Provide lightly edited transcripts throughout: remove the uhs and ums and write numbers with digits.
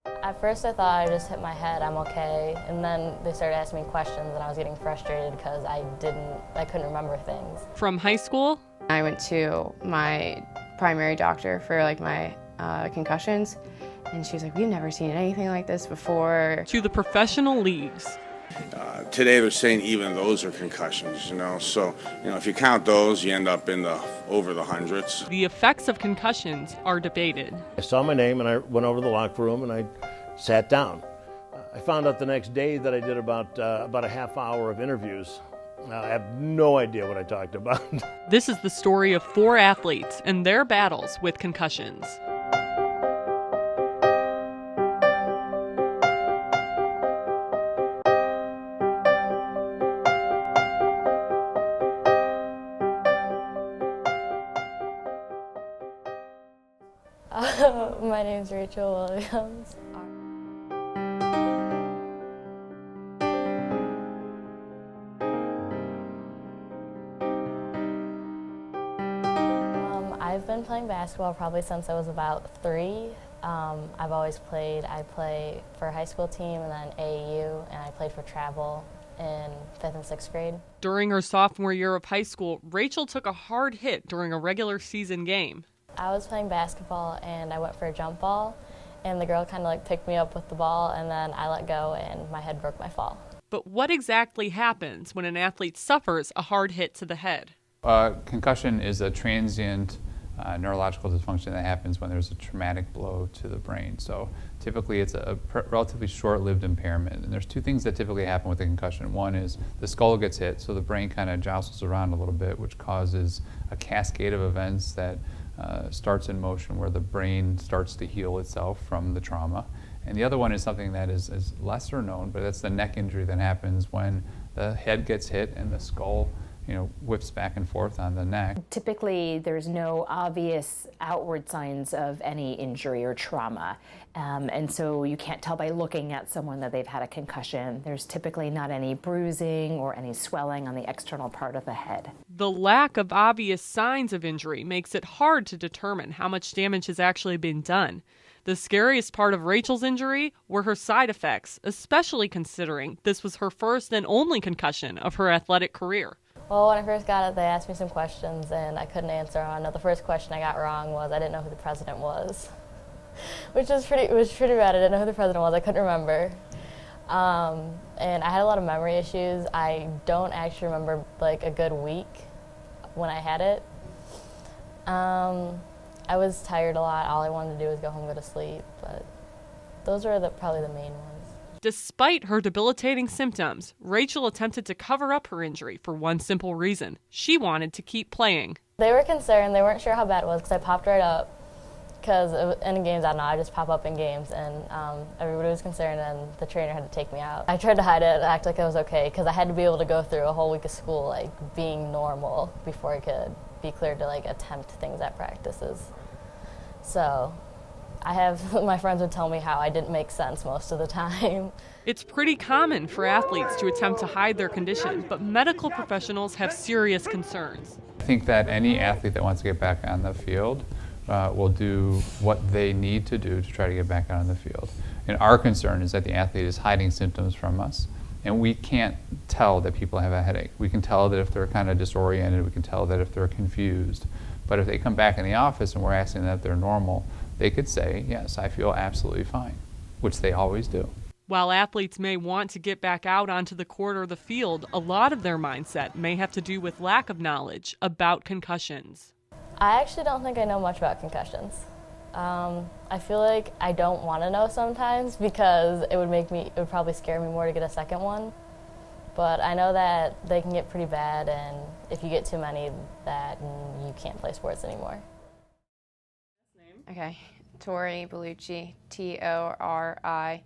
At first I thought I just hit my head, I'm okay, and then they started asking me questions and I was getting frustrated because I couldn't remember things. From high school, I went to my primary doctor for my concussions, and she was like, we've never seen anything like this before. to the professional leagues. Today they're saying even those are concussions, so if you count those, you end up in over the hundreds. The effects of concussions are debated. I saw my name and I went over to the locker room and I sat down. I found out the next day that I did about a half hour of interviews. I have no idea what I talked about. This is the story of 4 athletes and their battles with concussions. My name's Rachael Williams. I've been playing basketball probably since I was about 3. I've always played. I play for a high school team and then AAU, and I played for travel in 5th and 6th grade. During her sophomore year of high school, Rachael took a hard hit during a regular season game. I was playing basketball and I went for a jump ball, and the girl kind of picked me up with the ball, and then I let go and my head broke my fall. But what exactly happens when an athlete suffers a hard hit to the head? Concussion is a transient neurological dysfunction that happens when there's a traumatic blow to the brain. So typically it's a relatively short-lived impairment. And there's 2 things that typically happen with a concussion. One is the skull gets hit, so the brain kind of jostles around a little bit, which causes a cascade of events that starts in motion where the brain starts to heal itself from the trauma. And the other one is something that is lesser known, but that's the neck injury that happens when the head gets hit and the skull whips back and forth on the neck. Typically, there's no obvious outward signs of any injury or trauma. And so you can't tell by looking at someone that they've had a concussion. There's typically not any bruising or any swelling on the external part of the head. The lack of obvious signs of injury makes it hard to determine how much damage has actually been done. The scariest part of Rachael's injury were her side effects, especially considering this was her first and only concussion of her athletic career. Well, when I first got it, they asked me some questions and I couldn't answer on it. The first question I got wrong was I didn't know who the president was, which was pretty bad. I didn't know who the president was. I couldn't remember. And I had a lot of memory issues. I don't actually remember a good week when I had it. I was tired a lot. All I wanted to do was go home and go to sleep, but those were probably the main ones. Despite her debilitating symptoms, Rachael attempted to cover up her injury for one simple reason. She wanted to keep playing. They were concerned. They weren't sure how bad it was because I popped right up. Because in games, I don't know, I just pop up in games, and everybody was concerned, and the trainer had to take me out. I tried to hide it and act like I was okay because I had to be able to go through a whole week of school being normal before I could be cleared to attempt things at practices. So my friends would tell me how I didn't make sense most of the time. It's pretty common for athletes to attempt to hide their condition, but medical professionals have serious concerns. I think that any athlete that wants to get back on the field will do what they need to do to try to get back out on the field. And our concern is that the athlete is hiding symptoms from us, and we can't tell that people have a headache. We can tell that if they're kind of disoriented, we can tell that if they're confused. But if they come back in the office and we're asking that they're normal, they could say, yes, I feel absolutely fine, which they always do. While athletes may want to get back out onto the court or the field, a lot of their mindset may have to do with lack of knowledge about concussions. I actually don't think I know much about concussions. I feel like I don't want to know sometimes because it would probably scare me more to get a second one. But I know that they can get pretty bad, and if you get too many, that you can't play sports anymore. Okay, Tori Bellucci, ToriBellucci.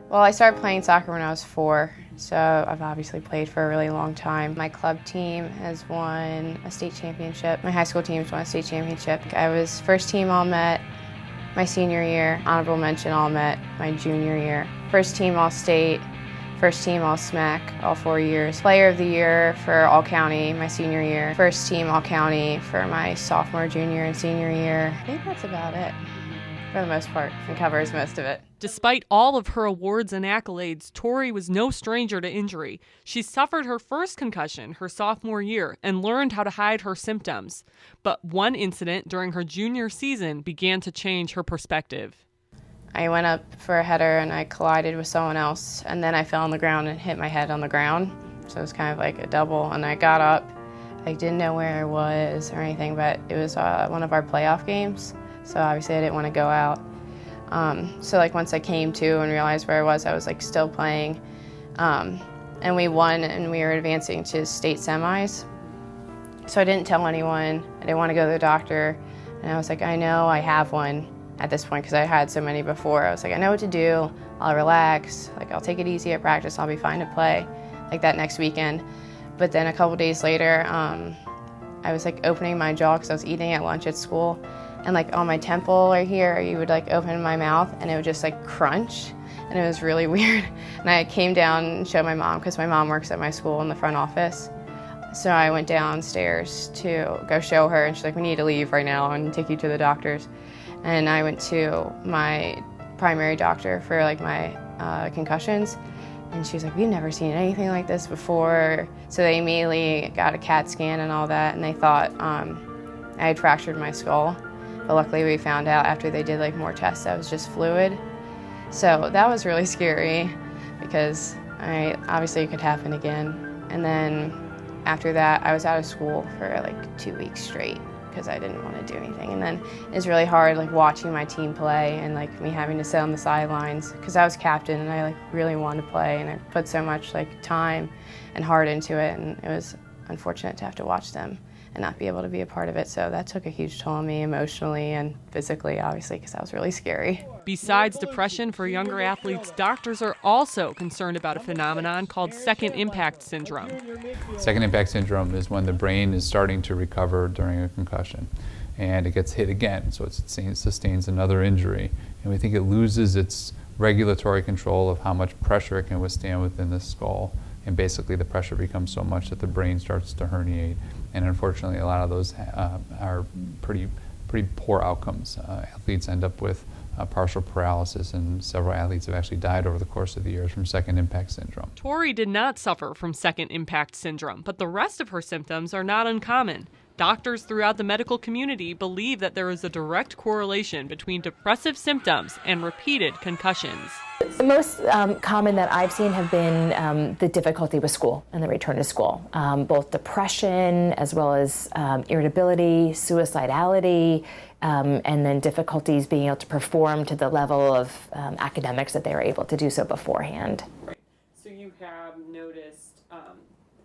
Well, I started playing soccer when I was 4, so I've obviously played for a really long time. My club team has won a state championship. My high school team's won a state championship. I was first team All-Met my senior year, honorable mention All-Met my junior year, first team All-State, first team All-SMAC all 4 years, player of the year for All-County my senior year, first team All-County for my sophomore, junior, and senior year. I think that's about it for the most part, and covers most of it. Despite all of her awards and accolades, Tori was no stranger to injury. She suffered her first concussion her sophomore year and learned how to hide her symptoms. But one incident during her junior season began to change her perspective. I went up for a header and I collided with someone else, and then I fell on the ground and hit my head on the ground. So it was kind of like a double, and I got up. I didn't know where I was or anything, but it was one of our playoff games, so obviously I didn't want to go out. So like once I came to and realized where I was like still playing, and we won and we were advancing to state semis. So I didn't tell anyone. I didn't want to go to the doctor, and I was like, I know I have one at this point because I had so many before. I was like, I know what to do. I'll relax. Like I'll take it easy at practice. I'll be fine to play like that next weekend. But then a couple days later, I was like opening my jaw because I was eating at lunch at school. And like on my temple right here, you would like open my mouth and it would just like crunch, and it was really weird. And I came down and showed my mom because my mom works at my school in the front office. So I went downstairs to go show her, and she's like, we need to leave right now and take you to the doctors. And I went to my primary doctor for like my concussions, and she was like, we've never seen anything like this before. So they immediately got a CAT scan and all that, and they thought I had fractured my skull. But luckily we found out after they did like more tests that was just fluid. So that was really scary because obviously it could happen again. And then after that I was out of school for like 2 weeks straight because I didn't want to do anything. And then it was really hard like watching my team play and like me having to sit on the sidelines because I was captain and I like really wanted to play, and I put so much like time and heart into it, and it was unfortunate to have to watch them and not be able to be a part of it. So that took a huge toll on me emotionally and physically, obviously, because that was really scary. Besides depression for younger athletes, doctors are also concerned about a phenomenon called second impact syndrome. Second impact syndrome is when the brain is starting to recover during a concussion and it gets hit again, so it sustains another injury. And we think it loses its regulatory control of how much pressure it can withstand within the skull. And basically the pressure becomes so much that the brain starts to herniate. And unfortunately, a lot of those are pretty poor outcomes. Athletes end up with partial paralysis, and several athletes have actually died over the course of the years from second impact syndrome. Tori did not suffer from second impact syndrome, but the rest of her symptoms are not uncommon. Doctors throughout the medical community believe that there is a direct correlation between depressive symptoms and repeated concussions. The most common that I've seen have been the difficulty with school and the return to school, both depression as well as irritability, suicidality, and then difficulties being able to perform to the level of academics that they were able to do so beforehand. Right. So you have noticed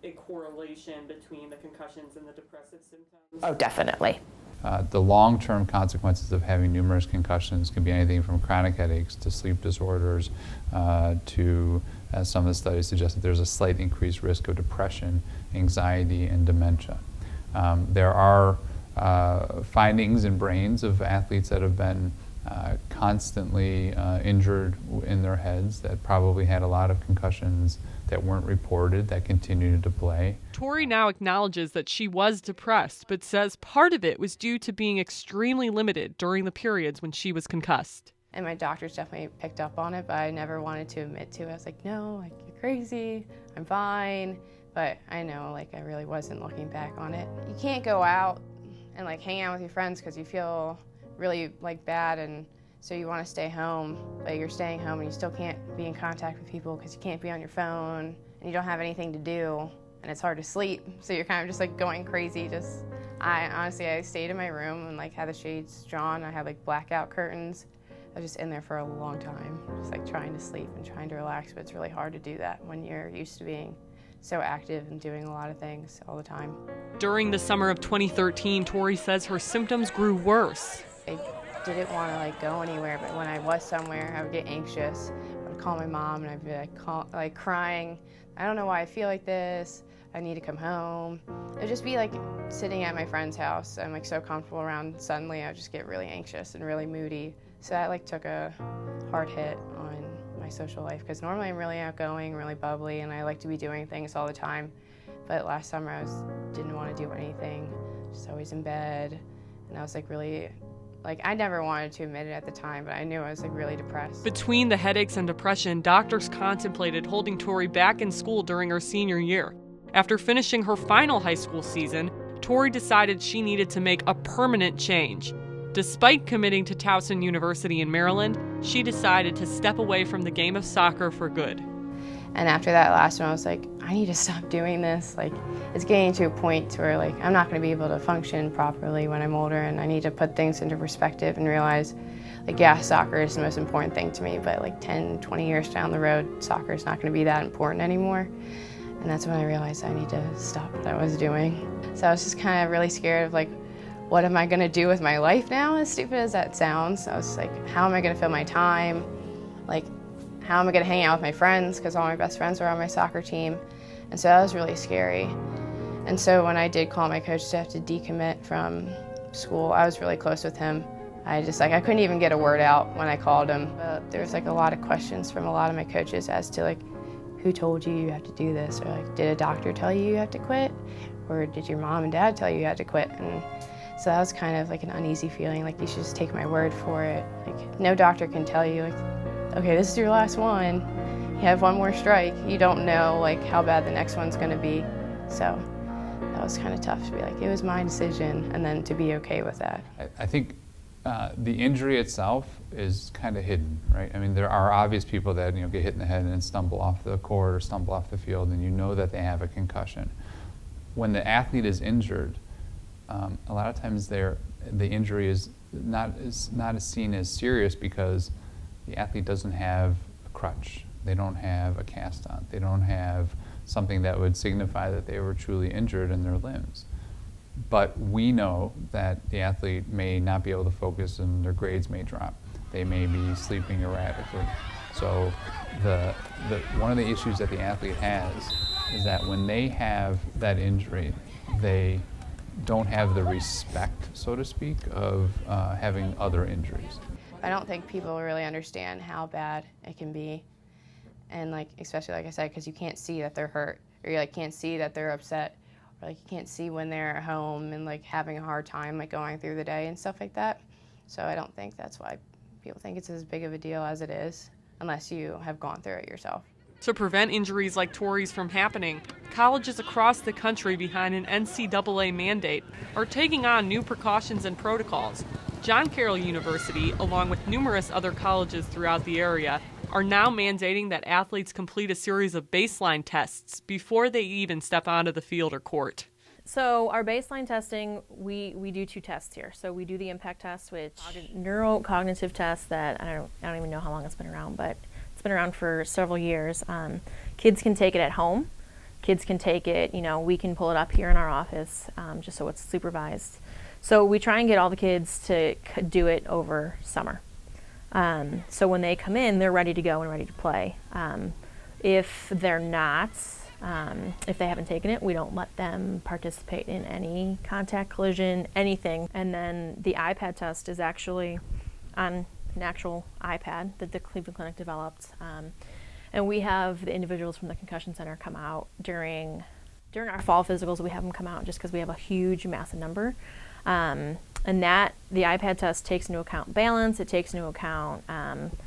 a correlation between the concussions and the depressive symptoms? Oh, definitely. The long-term consequences of having numerous concussions can be anything from chronic headaches to sleep disorders to, as some of the studies suggest, that there's a slight increased risk of depression, anxiety, and dementia. There are findings in brains of athletes that have been constantly injured in their heads that probably had a lot of concussions that weren't reported that continued to play. Tori now acknowledges that she was depressed, but says part of it was due to being extremely limited during the periods when she was concussed. And my doctors definitely picked up on it, but I never wanted to admit to it. I was like, no, like, you're crazy, I'm fine. But I know, like, I really wasn't looking back on it. You can't go out and like hang out with your friends because you feel really like bad, and so you want to stay home, but you're staying home and you still can't be in contact with people because you can't be on your phone and you don't have anything to do, and it's hard to sleep, so you're kind of just like going crazy. I stayed in my room and like had the shades drawn. I had like blackout curtains. I was just in there for a long time, just like trying to sleep and trying to relax, but it's really hard to do that when you're used to being so active and doing a lot of things all the time. During the summer of 2013, Tori says her symptoms grew worse. I didn't want to like go anywhere, but when I was somewhere, I would get anxious. I would call my mom and I'd be like crying. I don't know why I feel like this. I need to come home. It would just be like sitting at my friend's house. I'm like so comfortable around. Suddenly I would just get really anxious and really moody. So that like took a hard hit on my social life, because normally I'm really outgoing, really bubbly, and I like to be doing things all the time. But last summer I didn't want to do anything, just always in bed, and I was like really, I never wanted to admit it at the time, but I knew I was like really depressed. Between the headaches and depression, doctors contemplated holding Tori back in school during her senior year. After finishing her final high school season, Tori decided she needed to make a permanent change. Despite committing to Towson University in Maryland, she decided to step away from the game of soccer for good. And after that last one, I was like, I need to stop doing this. It's getting to a point where I'm not going to be able to function properly when I'm older, and I need to put things into perspective and realize, soccer is the most important thing to me, but 10, 20 years down the road, soccer is not going to be that important anymore. And that's when I realized I need to stop what I was doing. So I was just kind of really scared of what am I going to do with my life now, as stupid as that sounds. I was like, how am I going to fill my time? How am I going to hang out with my friends, because all my best friends were on my soccer team. And so that was really scary. And so when I did call my coach to have to decommit from school, I was really close with him. I couldn't even get a word out when I called him. But there was a lot of questions from a lot of my coaches as to who told you you have to do this? Or did a doctor tell you you have to quit? Or did your mom and dad tell you you had to quit? And so that was kind of an uneasy feeling, you should just take my word for it. No doctor can tell you, okay, this is your last one. You have one more strike. You don't know how bad the next one's going to be. So that was kind of tough to be it was my decision, and then to be okay with that. I think the injury itself is kind of hidden, right? I mean, there are obvious people that get hit in the head and stumble off the court or stumble off the field, and you know that they have a concussion. When the athlete is injured, a lot of times the injury is not as seen as serious because the athlete doesn't have a crutch. They don't have a cast on. They don't have something that would signify that they were truly injured in their limbs. But we know that the athlete may not be able to focus and their grades may drop. They may be sleeping erratically. So one of the issues that the athlete has is that when they have that injury, they don't have the respect, so to speak, of having other injuries. I don't think people really understand how bad it can be. And especially I said, because you can't see that they're hurt, or you can't see that they're upset, or you can't see when they're at home and having a hard time going through the day and stuff like that. So I don't think that's why people think it's as big of a deal as it is, unless you have gone through it yourself. To prevent injuries like Tori's from happening, colleges across the country behind an NCAA mandate are taking on new precautions and protocols. John Carroll University, along with numerous other colleges throughout the area, are now mandating that athletes complete a series of baseline tests before they even step onto the field or court. So our baseline testing, we do 2 tests here. So we do the impact test, which is a neurocognitive test that I don't even know how long it's been around, but it's been around for several years. Kids can take it at home. Kids can take it, we can pull it up here in our office just so it's supervised. So we try and get all the kids to do it over summer. So when they come in, they're ready to go and ready to play. If they're not, if they haven't taken it, we don't let them participate in any contact collision, anything. And then the iPad test is actually on an actual iPad that the Cleveland Clinic developed. And we have the individuals from the concussion center come out during our fall physicals. We have them come out just because we have a huge, massive number. And that, the iPad test takes into account balance, it takes into account,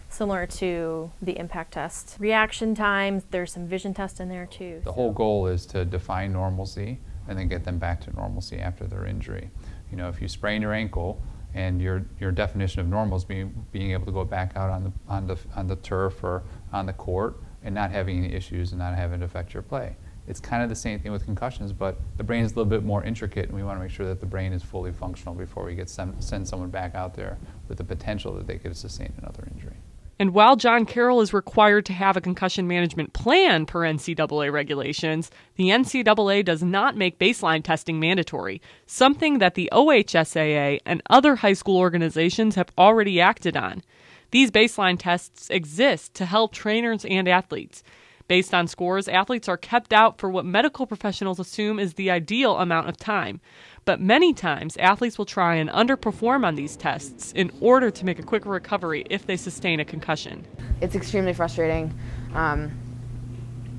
similar to the impact test, reaction times, there's some vision tests in there too. The whole goal is to define normalcy and then get them back to normalcy after their injury. If you sprain your ankle and your definition of normal is being able to go back out on the turf or on the court and not having any issues and not having it affect your play. It's kind of the same thing with concussions, but the brain is a little bit more intricate, and we want to make sure that the brain is fully functional before we send someone back out there with the potential that they could sustain another injury. And while John Carroll is required to have a concussion management plan per NCAA regulations, the NCAA does not make baseline testing mandatory, something that the OHSAA and other high school organizations have already acted on. These baseline tests exist to help trainers and athletes. Based on scores, athletes are kept out for what medical professionals assume is the ideal amount of time. But many times, athletes will try and underperform on these tests in order to make a quicker recovery if they sustain a concussion. It's extremely frustrating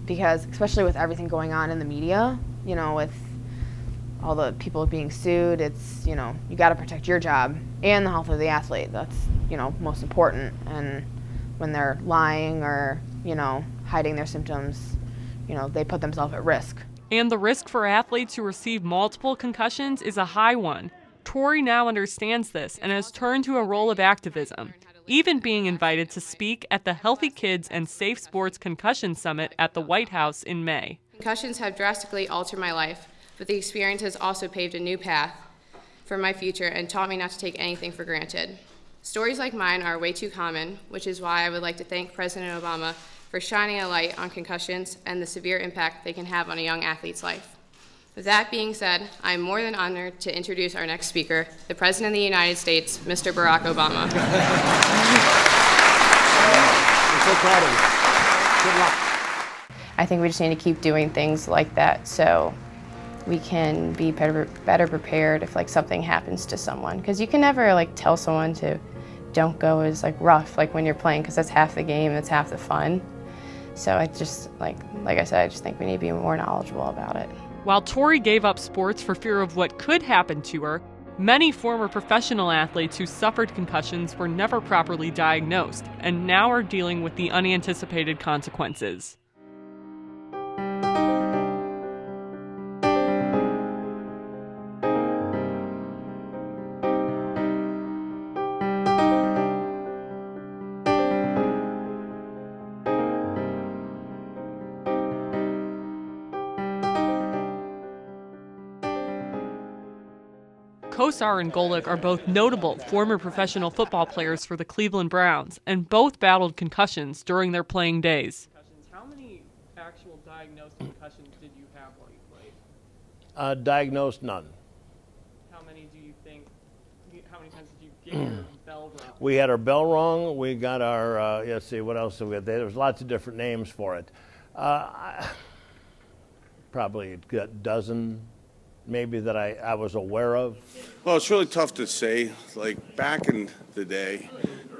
because, especially with everything going on in the media, with all the people being sued, it's, you got to protect your job and the health of the athlete. That's, most important. And when they're lying or, hiding their symptoms, they put themselves at risk. And the risk for athletes who receive multiple concussions is a high one. Tori now understands this and has turned to a role of activism, even being invited to speak at the Healthy Kids and Safe Sports Concussion Summit at the White House in May. Concussions have drastically altered my life, but the experience has also paved a new path for my future and taught me not to take anything for granted. Stories like mine are way too common, which is why I would like to thank President Obama for shining a light on concussions and the severe impact they can have on a young athlete's life. With that being said, I am more than honored to introduce our next speaker, the President of the United States, Mr. Barack Obama. I'm so proud of you. Good luck. I think we just need to keep doing things like that so we can be better prepared if something happens to someone. Because you can never tell someone to don't go is rough when you're playing, because that's half the game, that's half the fun. So I just, like I said, I just think we need to be more knowledgeable about it. While Tori gave up sports for fear of what could happen to her, many former professional athletes who suffered concussions were never properly diagnosed and now are dealing with the unanticipated consequences. Kosar and Golic are both notable former professional football players for the Cleveland Browns, and both battled concussions during their playing days. How many actual diagnosed concussions did you have while you played? Diagnosed, none. How many do you think, how many times did you get your bell rung? We had our bell rung. We got our, let's see, what else did we have? There was lots of different names for it. Probably a dozen, maybe, that I was aware of. Well, it's really tough to say. Back in the day,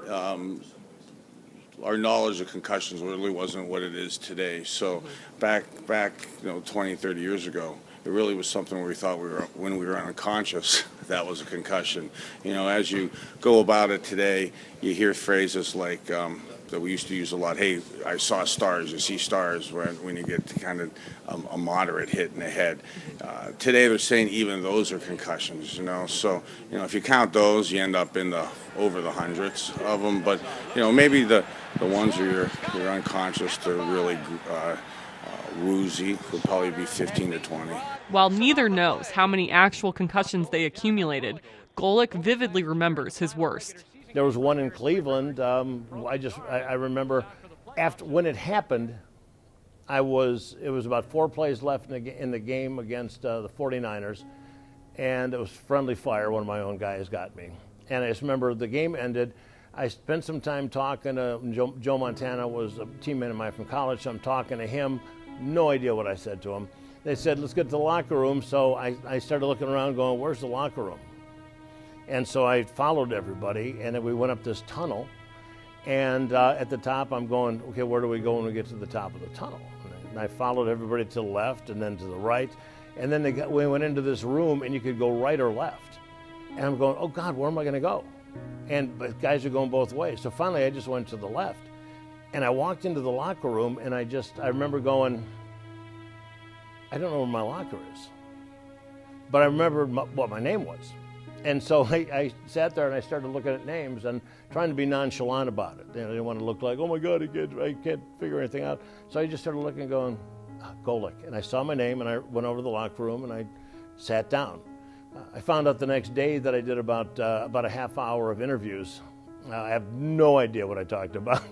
our knowledge of concussions really wasn't what it is today. So back 20, 30 years ago, it really was something where we thought when we were unconscious, that was a concussion. As you go about it today, you hear phrases like that we used to use a lot. Hey, I saw stars. You see stars when you get to kind of a moderate hit in the head. Today they're saying even those are concussions. So if you count those, you end up in over the hundreds of them. But maybe the ones where you're unconscious to really woozy would probably be 15 to 20. While neither knows how many actual concussions they accumulated, Golic vividly remembers his worst. There was one in Cleveland. I remember when it happened, it was about 4 plays left in the game against the 49ers, and it was friendly fire. One of my own guys got me. And I just remember the game ended. I spent some time talking to Joe Montana, was a teammate of mine from college, so I'm talking to him. No idea what I said to him. They said, let's get to the locker room. So I started looking around going, where's the locker room? And so I followed everybody, and then we went up this tunnel. And at the top, I'm going, okay, where do we go when we get to the top of the tunnel? And I followed everybody to the left and then to the right. And then we went into this room, and you could go right or left. And I'm going, oh, God, where am I going to go? But guys are going both ways. So finally, I just went to the left. And I walked into the locker room, and I remember going, I don't know where my locker is. But I remember what my name was. And so I sat there and I started looking at names and trying to be nonchalant about it. I didn't want to look like, oh my God, I can't figure anything out. So I just started looking and going, Golic. And I saw my name and I went over to the locker room and I sat down. I found out the next day that I did about a half hour of interviews. I have no idea what I talked about,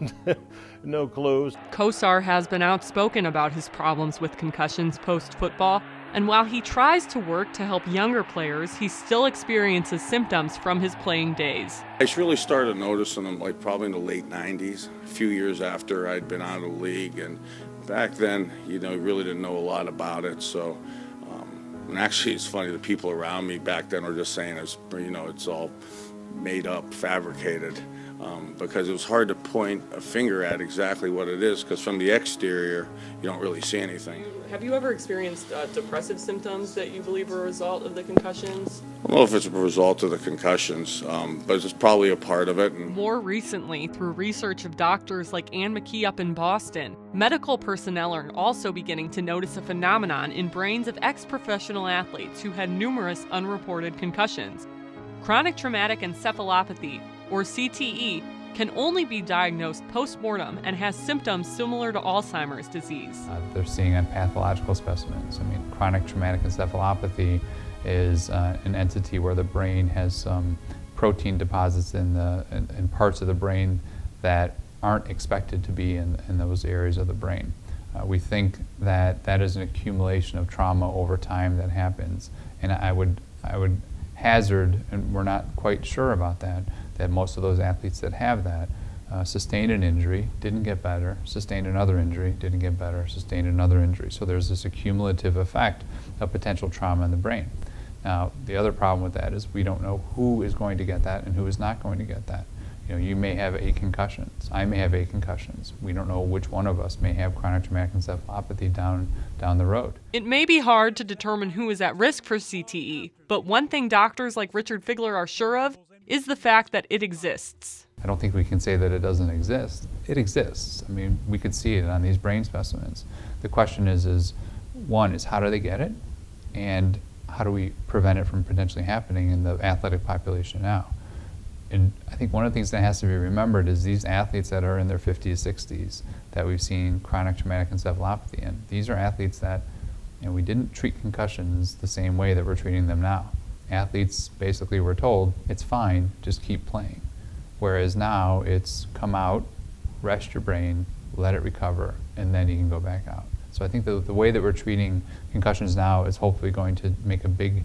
no clues. Kosar has been outspoken about his problems with concussions post-football, and while he tries to work to help younger players, he still experiences symptoms from his playing days. I really started noticing them probably in the late 90s, a few years after I'd been out of the league. And back then, you really didn't know a lot about it. So And actually, it's funny, the people around me back then were just saying it's all made up, fabricated, because it was hard to point a finger at exactly what it is, because from the exterior, you don't really see anything. Have you ever experienced depressive symptoms that you believe are a result of the concussions? I don't know if it's a result of the concussions, but it's probably a part of it. More recently, through research of doctors like Ann McKee up in Boston, medical personnel are also beginning to notice a phenomenon in brains of ex-professional athletes who had numerous unreported concussions. Chronic Traumatic Encephalopathy, or CTE, can only be diagnosed post-mortem and has symptoms similar to Alzheimer's disease. They're seeing on pathological specimens. Chronic traumatic encephalopathy is an entity where the brain has some protein deposits in parts of the brain that aren't expected to be in those areas of the brain. We think that is an accumulation of trauma over time that happens, and I would hazard, and we're not quite sure about that most of those athletes that have that sustained an injury, didn't get better, sustained another injury, didn't get better, sustained another injury. So there's this accumulative effect of potential trauma in the brain. Now, the other problem with that is we don't know who is going to get that and who is not going to get that. You may have 8 concussions. I may have 8 concussions. We don't know which one of us may have chronic traumatic encephalopathy down the road. It may be hard to determine who is at risk for CTE, but one thing doctors like Richard Figler are sure of is the fact that it exists. I don't think we can say that it doesn't exist. It exists. We could see it on these brain specimens. The question is one, is how do they get it? And how do we prevent it from potentially happening in the athletic population now? And I think one of the things that has to be remembered is these athletes that are in their 50s, 60s that we've seen chronic traumatic encephalopathy in, these are athletes that we didn't treat concussions the same way that we're treating them now. Athletes basically were told, it's fine, just keep playing. Whereas now it's come out, rest your brain, let it recover, and then you can go back out. So I think the way that we're treating concussions now is hopefully going to make a big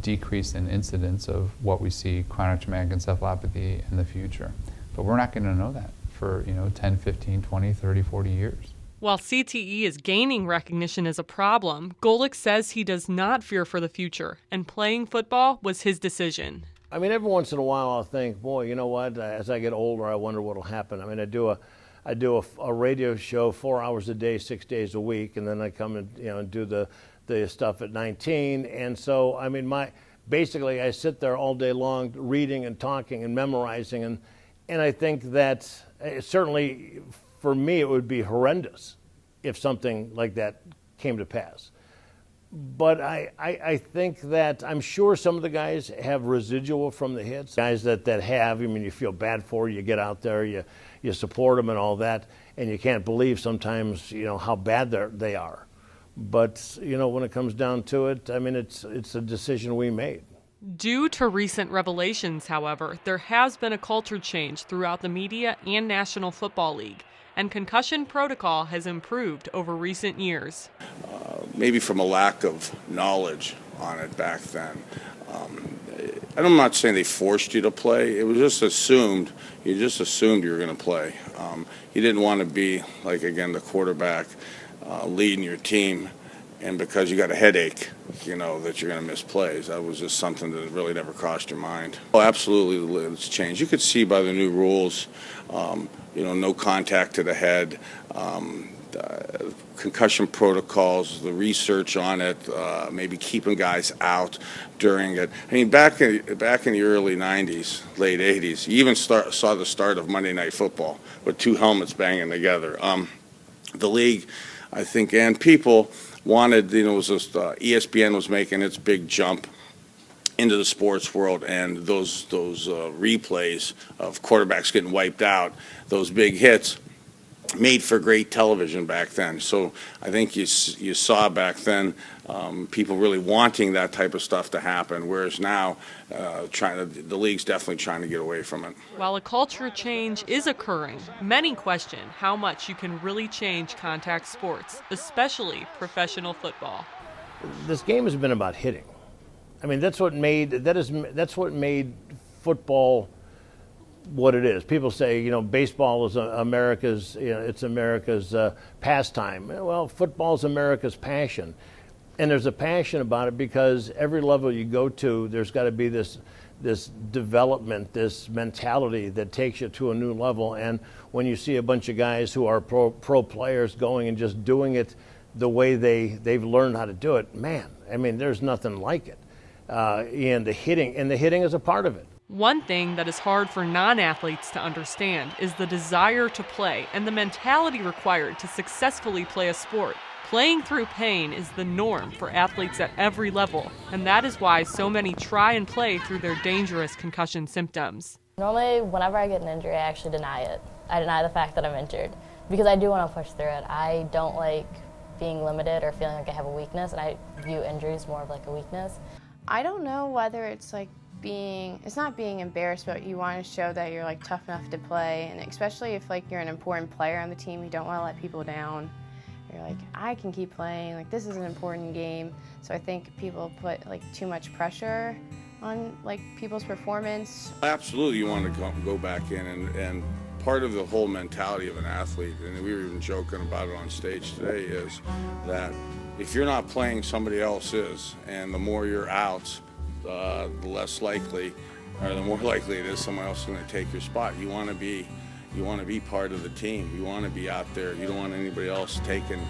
decrease in incidence of what we see chronic traumatic encephalopathy in the future. But we're not going to know that for 10, 15, 20, 30, 40 years. While CTE is gaining recognition as a problem, Golic says he does not fear for the future, and playing football was his decision. Every once in a while I'll think, boy, you know what, as I get older, I wonder what'll happen. I do a radio show 4 hours a day, 6 days a week, and then I come and do the stuff at 19. And so, basically I sit there all day long reading and talking and memorizing, and I think that certainly for me it would be horrendous if something like that came to pass. But I think that I'm sure some of the guys have residual from the hits. Guys that have, you feel bad for, you get out there, you support them and all that, and you can't believe sometimes, how bad they are. But, when it comes down to it, it's a decision we made. Due to recent revelations, however, there has been a culture change throughout the media and National Football League, and concussion protocol has improved over recent years. Maybe from a lack of knowledge on it back then. And I'm not saying they forced you to play. It was just assumed. You just assumed you were going to play. You didn't want to be, the quarterback leading your team, and because you got a headache, that you're going to miss plays. That was just something that really never crossed your mind. Oh, absolutely, it's changed. You could see by the new rules, no contact to the head, concussion protocols, the research on it, maybe keeping guys out during it. Back in the early 90s, late 80s, you even saw the start of Monday Night Football with 2 helmets banging together. The league, I think, and people wanted, ESPN was making its big jump into the sports world, and those replays of quarterbacks getting wiped out, those big hits, made for great television back then. So I think you saw back then people really wanting that type of stuff to happen, whereas now the league's definitely trying to get away from it. While a culture change is occurring, many question how much you can really change contact sports, especially professional football. This game has been about hitting. That's what made football what it is. People say, baseball is America's, it's America's pastime. Well, football's America's passion. And there's a passion about it because every level you go to, there's got to be this development, this mentality that takes you to a new level. And when you see a bunch of guys who are pro players going and just doing it the way they've learned how to do it, man, I mean, there's nothing like it. And the hitting is a part of it. One thing that is hard for non-athletes to understand is the desire to play and the mentality required to successfully play a sport. Playing through pain is the norm for athletes at every level, and that is why so many try and play through their dangerous concussion symptoms. Normally, whenever I get an injury, I actually deny it. I deny the fact that I'm injured because I do want to push through it. I don't like being limited or feeling like I have a weakness, and I view injuries more of like a weakness. I don't know whether it's like it's not being embarrassed, but you want to show that you're like tough enough to play, and especially if like you're an important player on the team, you don't want to let people down. You're like, I can keep playing, like this is an important game. So I think people put like too much pressure on like people's performance. Absolutely, you want to go back in, and part of the whole mentality of an athlete, and we were even joking about it on stage today, is that if you're not playing, somebody else is, and the more you're out, the less likely, or the more likely it is someone else is going to take your spot. You want to be part of the team. You want to be out there. You don't want anybody else taking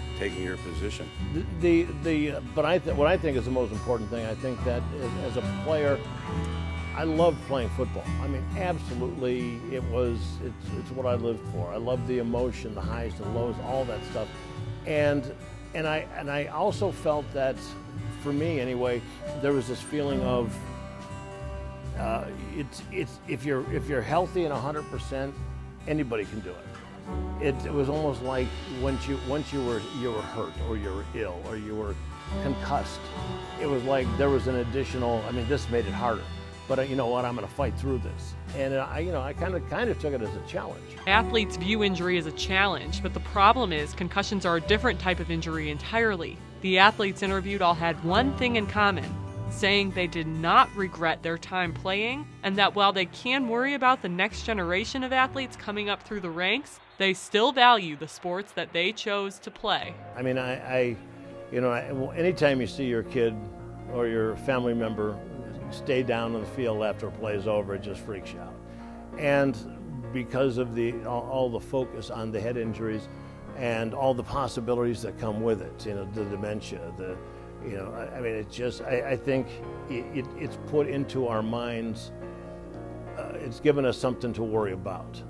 your position. But what I think is the most important thing, I think that as a player, I loved playing football. I mean, absolutely, it's what I lived for. I love the emotion, the highs and lows, all that stuff, and I also felt that, for me anyway, there was this feeling of if you're healthy and 100%, anybody can do it. It was almost like once you were hurt or you were ill or you were concussed, it was like there was an additional. I mean, this made it harder. But you know what? I'm going to fight through this, and I kind of took it as a challenge. Athletes view injury as a challenge, but the problem is concussions are a different type of injury entirely. The athletes interviewed all had one thing in common, saying they did not regret their time playing, and that while they can worry about the next generation of athletes coming up through the ranks, they still value the sports that they chose to play. I mean, anytime you see your kid or your family member stay down on the field after a play is over, it just freaks you out. And because of all the focus on the head injuries and all the possibilities that come with it, the dementia, I mean, it's just, I think it's put into our minds, it's given us something to worry about.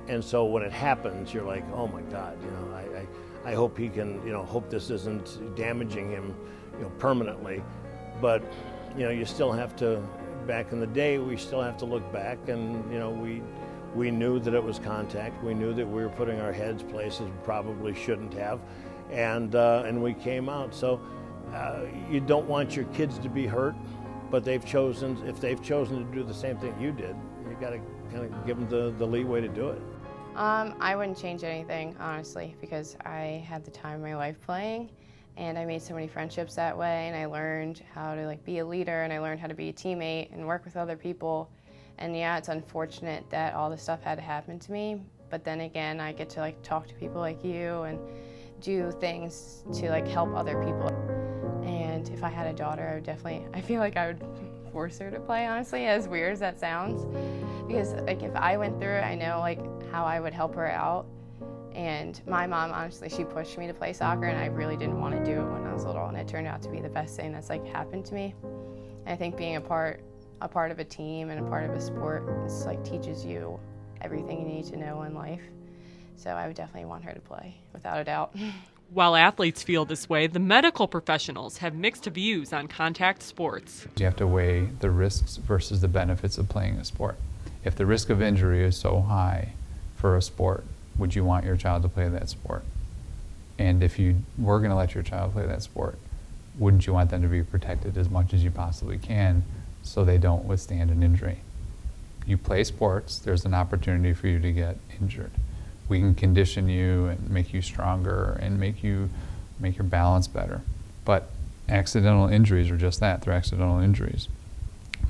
And so when it happens, you're like, oh my God, I hope he can, hope this isn't damaging him, permanently. But, you still have to, back in the day, we still have to look back and, we knew that it was contact. We knew that we were putting our heads places we probably shouldn't have. And we came out. So you don't want your kids to be hurt, but if they've chosen to do the same thing you did, you got to kind of give them the leeway to do it. I wouldn't change anything, honestly, because I had the time of my life playing, and I made so many friendships that way, and I learned how to be a leader, and I learned how to be a teammate and work with other people. And yeah, it's unfortunate that all this stuff had to happen to me, but then again, I get to talk to people like you and do things to help other people. And if I had a daughter, I feel like I would force her to play, honestly, as weird as that sounds. Because if I went through it, I know how I would help her out. And my mom, honestly, she pushed me to play soccer, and I really didn't want to do it when I was little, and it turned out to be the best thing that's happened to me. And I think being a part of a team and a part of a sport teaches you everything you need to know in life. So I would definitely want her to play, without a doubt. While athletes feel this way, the medical professionals have mixed views on contact sports. You have to weigh the risks versus the benefits of playing a sport. If the risk of injury is so high for a sport, would you want your child to play that sport? And if you were going to let your child play that sport, wouldn't you want them to be protected as much as you possibly can so they don't withstand an injury? You play sports, there's an opportunity for you to get injured. We can condition you and make you stronger and make your balance better. But accidental injuries are just that, they're accidental injuries.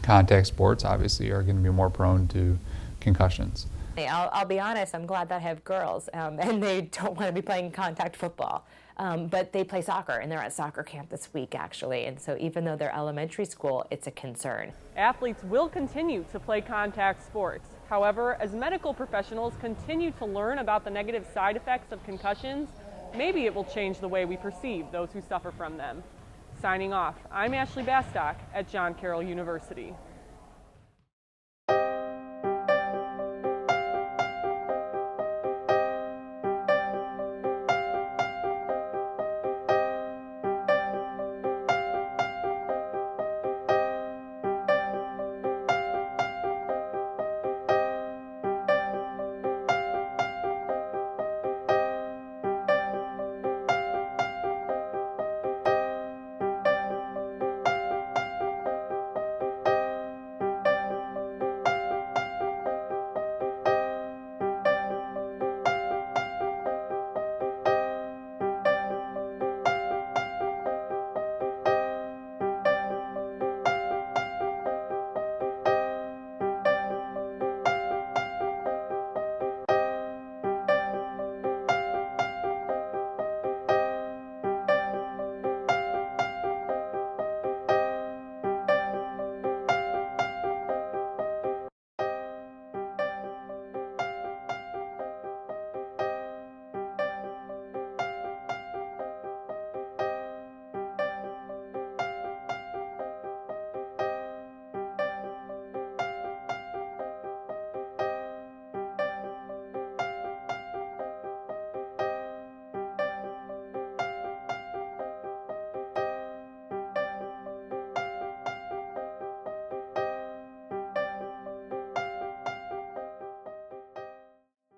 Contact sports obviously are going to be more prone to concussions. I'll be honest, I'm glad that I have girls and they don't want to be playing contact football. But they play soccer, and they're at soccer camp this week, actually. And so even though they're elementary school, it's a concern. Athletes will continue to play contact sports. However, as medical professionals continue to learn about the negative side effects of concussions, maybe it will change the way we perceive those who suffer from them. Signing off, I'm Ashley Bastock at John Carroll University.